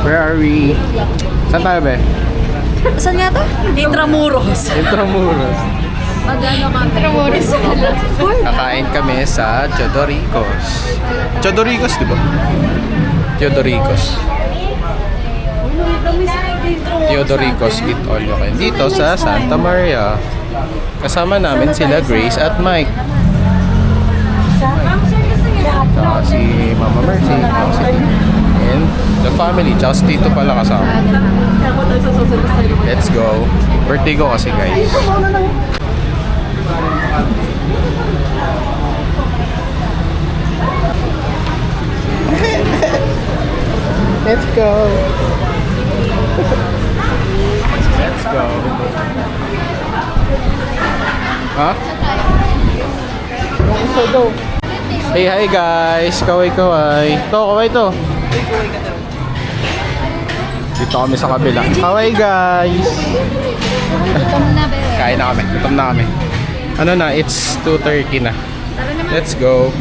Where are we? Saan tayo, be? Saan nga to? Intramuros. Intramuros. Intramuros. Kakain kami sa Teodoricos. Teodoricos, di ba? Teodoricos. Teodoricos Eat All You Can. Dito sa Santa Maria. Kasama namin sila Grace at Mike. Tsaka si Mama Mercy. And the family. Tsaka si Tito pala kasama. Let's go. Birthday ko kasi, guys. Let's go. Let's go. Ha? Hey, hi guys. Kaway-kaway. Kaway to. Dito kami sa kabila. Kaway guys. Kain na kami. Gutom na kami. Ano na? It's 2:30 na. Let's go.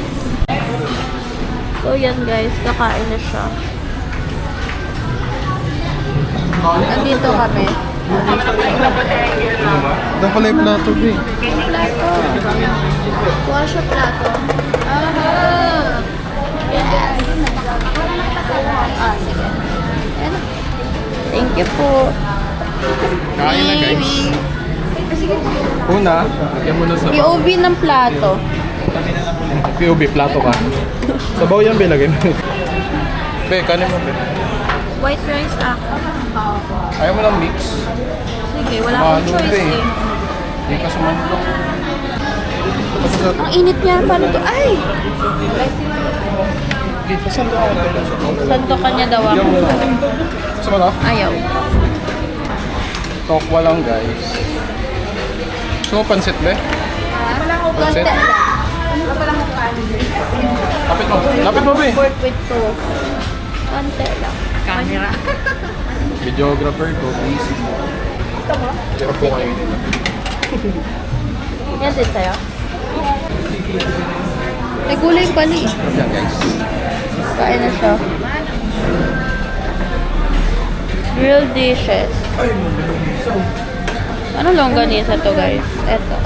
So yan guys, kakain na siya. Nandito kami. Doon pala yung plato, B. Plato. Kuha siya plato. Yes. Sige. Ayan. Thank you po. Kain na guys. Una, lagyan mo na sa POV ng plato. POV, plato ka. Sabaw yan, B. Lagyan mo. Be, kanin mo, B. White rice ako. Ayaw mo lang mix. Sige, wala akong choice eh. Hindi ka sumandok. Ang init niya. Paano to? Ay! Santo kanya daw ako. Gusto mo na? Ayaw. Tokwa lang guys. Gusto mo pansit, be? Pansit? Lapit mo. Lapit mo, be. Pork with tofu. Kante lang. Camera. Videographer ko, busy. Hirap po kayo nila. Yan din sa'yo. May gulay pala eh. Yan guys. Kain na siya. Grilled dishes. Ano longganisa to guys? Eto.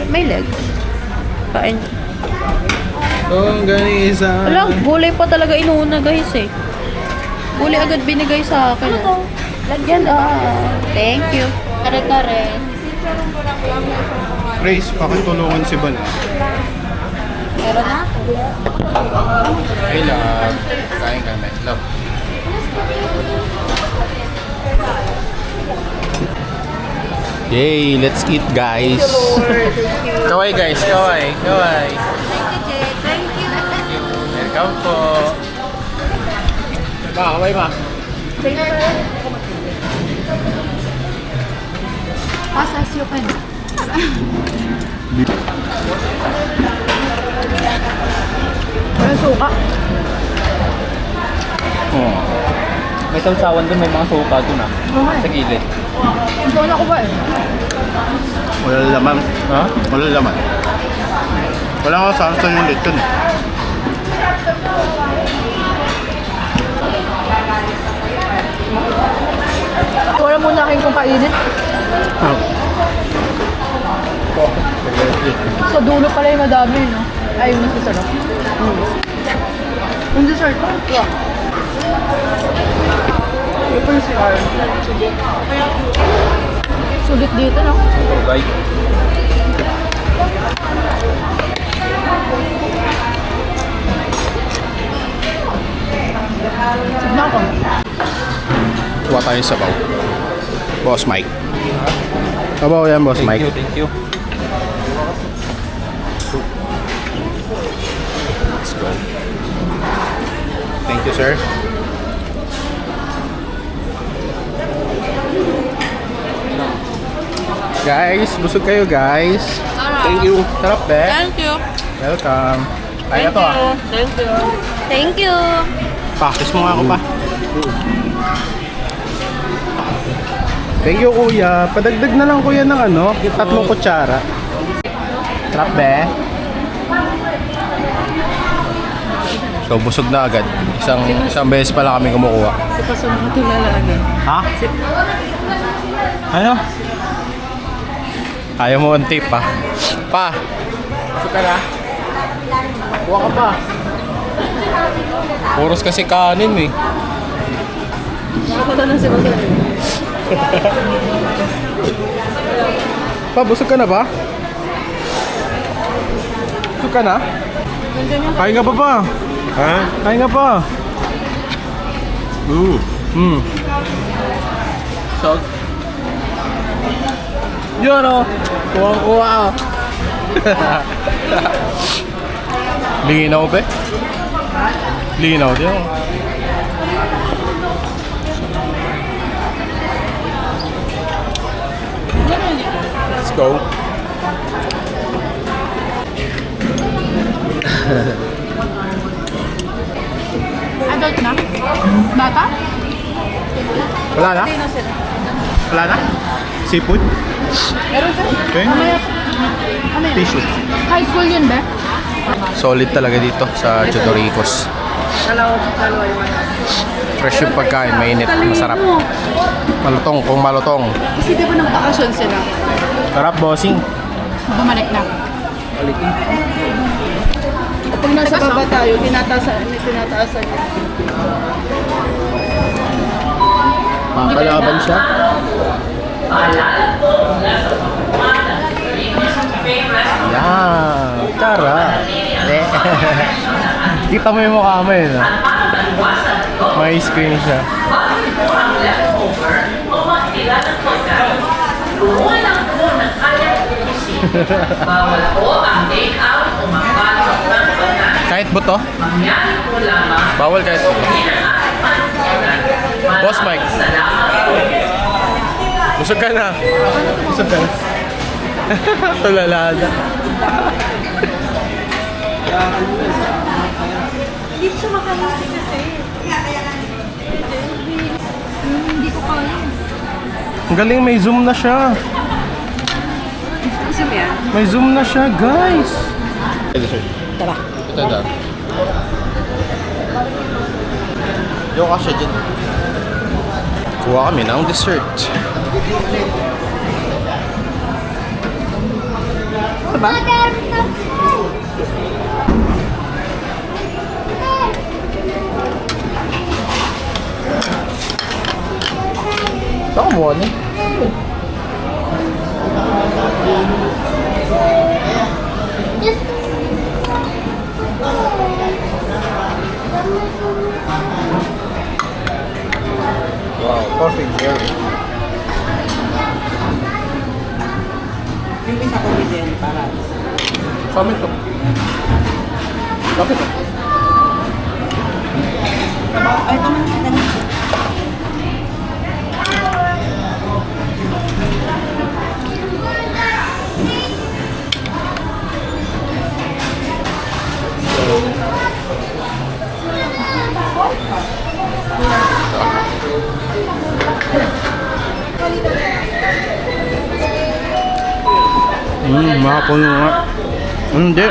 May legs. Kain. Longganisa. Wala, gulay pa talaga inuuna guys eh. Gulay agad binigay sa akin. Ano to? Lagyan thank you. Kare-kare. Grace, pakitulungan si Ban. Meron na. Hey love. Kain kami. Love. Yay, let's eat guys. Kaway guys, kaway. Kaway. Thank you, Jake. Thank you. Welcome po. Ma, kaway ma. Pasas yung pen. May suka. Oh. May sausawan doon, may mga suka doon sa gilid. Doon ako ba eh? Wala laman. Ha? Wala laman. Wala nga salsa yung lechon. Wala muna aking kung kainit. Sa dulo pala yung madami, no? Ay, yung nasa sarap. Yung dessert. Yeah. Ito pa yung CR. Sulit dito, no? Okay. Sige na ako. Kuha tayo sa sabaw. Boss Mike. Sabaw yan, Boss Mike. Thank you. Let's go. Thank you, sir. Guys, busog kayo guys. Thank you. Sarap, be. Thank you. Welcome. Kaya to ah. Thank you. Thank you. Practice mo nga ako pa. Thank you, kuya. Padagdag na lang, kuya, ng ano, 3 kutsara. Sarap, be. So busog na agad. Isang beses pa lang kami kumukuha. Si Paso na matulala agad. Ha? Ano? Ayaw mo ang tip pa. Pa! Busog ka na? Kuha ka pa. Puros kasi kanin eh. Nakakata na si Paso. Pa, busog ka na ba? Busog ka na? Kain ka pa pa. Ha? Kain ka pa. So, yun o. Kuwang-kuwa o. Linaw ba? Linaw din o. Let's go. Adult na? Bata? Wala na? Hindi na sila. Wala na? Seafood? Meron siya? Okay. Mamaya. Mamaya. Tissue. High school yun ba? Solid talaga dito sa Chodoricos. Dalawa yung ano. Fresh yung pagkain, mainit, masarap. Malutong, kung malutong. Kasi di ba ng bakasyon sila? Sarap, bossing. Bumalik na. Kapag nasa baba tayo, tinataasan niya. Makakalaban siya. Yan, tara. Kita mo yung mukha mo yun, ha? May screen siya. Bawal po ang take out o magbalot ng pagkain. Kahit buto? Mangyari po lamang Bawal kahit buto. Boss Mike. Busog ka na. Busog ka na. Tulalada. Hindi siya makalaki kasi. Hindi ko kaya. Ang galing, may zoom na siya. Gusto mo yan? May zoom na siya, guys. Tara. Ito daw. Yung kasi dyan. Kuha kami ng dessert. Diba? Saan kumuha niya? Wow, perfect berry. Yung isa ko din para. Sa amin to. Bakit to? Ay, ito man. Makapuno nga. Hindi.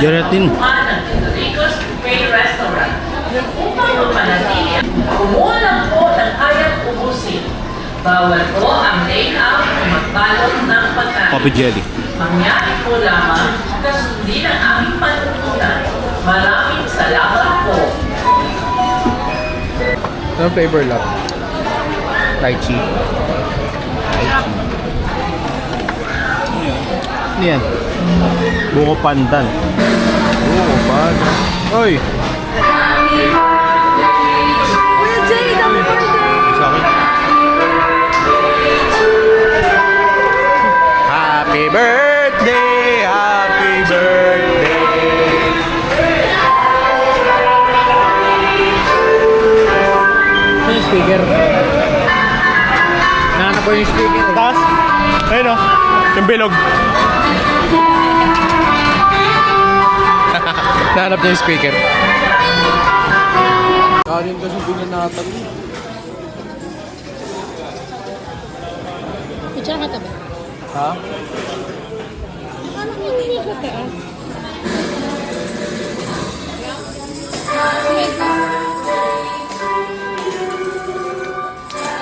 Gelatin. ng Chodoricos Buffet Restaurant. Upang mapanatili, kumulang po ng kayang ubusin. Bawal po ang take out o magbalot ng pagkain. Coffee jelly. Mangyari po lamang kasundin ang aming panuntunan. Maraming salamat po. Anong flavor lang? Lychee. Ano yan? Buko pandan. Buko pandan. Oy! Kuya Jay, dami birthday! Sa akin. Happy birthday! Happy birthday! Ano yung speaker? Nahanap ko yung speaker. Taas? Ayun o. Yung bilog. Nahanap niya yung speaker. Kanin kasi binanatan mo. Picture ka tabi. Ha? Ano yung hindi ko taas?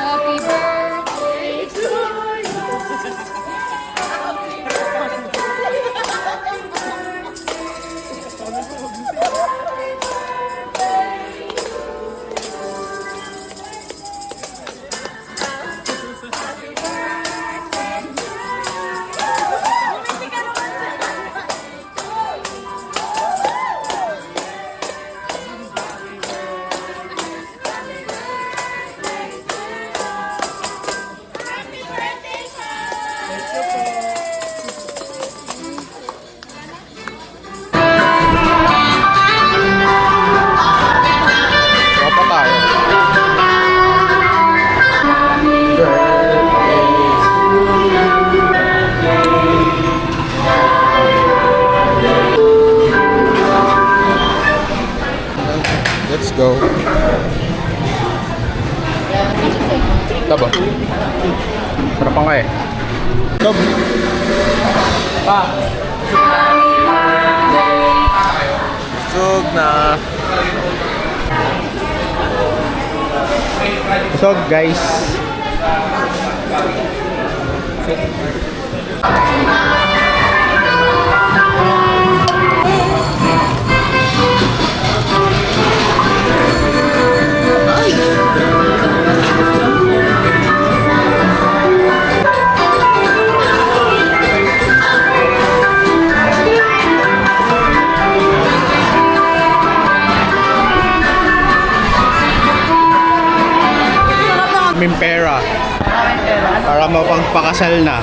Happy birthday to Tropa tayo. Let's go. Taba. Harapan ka eh. Go. Pa! Busog na. Busog guys. Kaming pera para mapagpakasal na.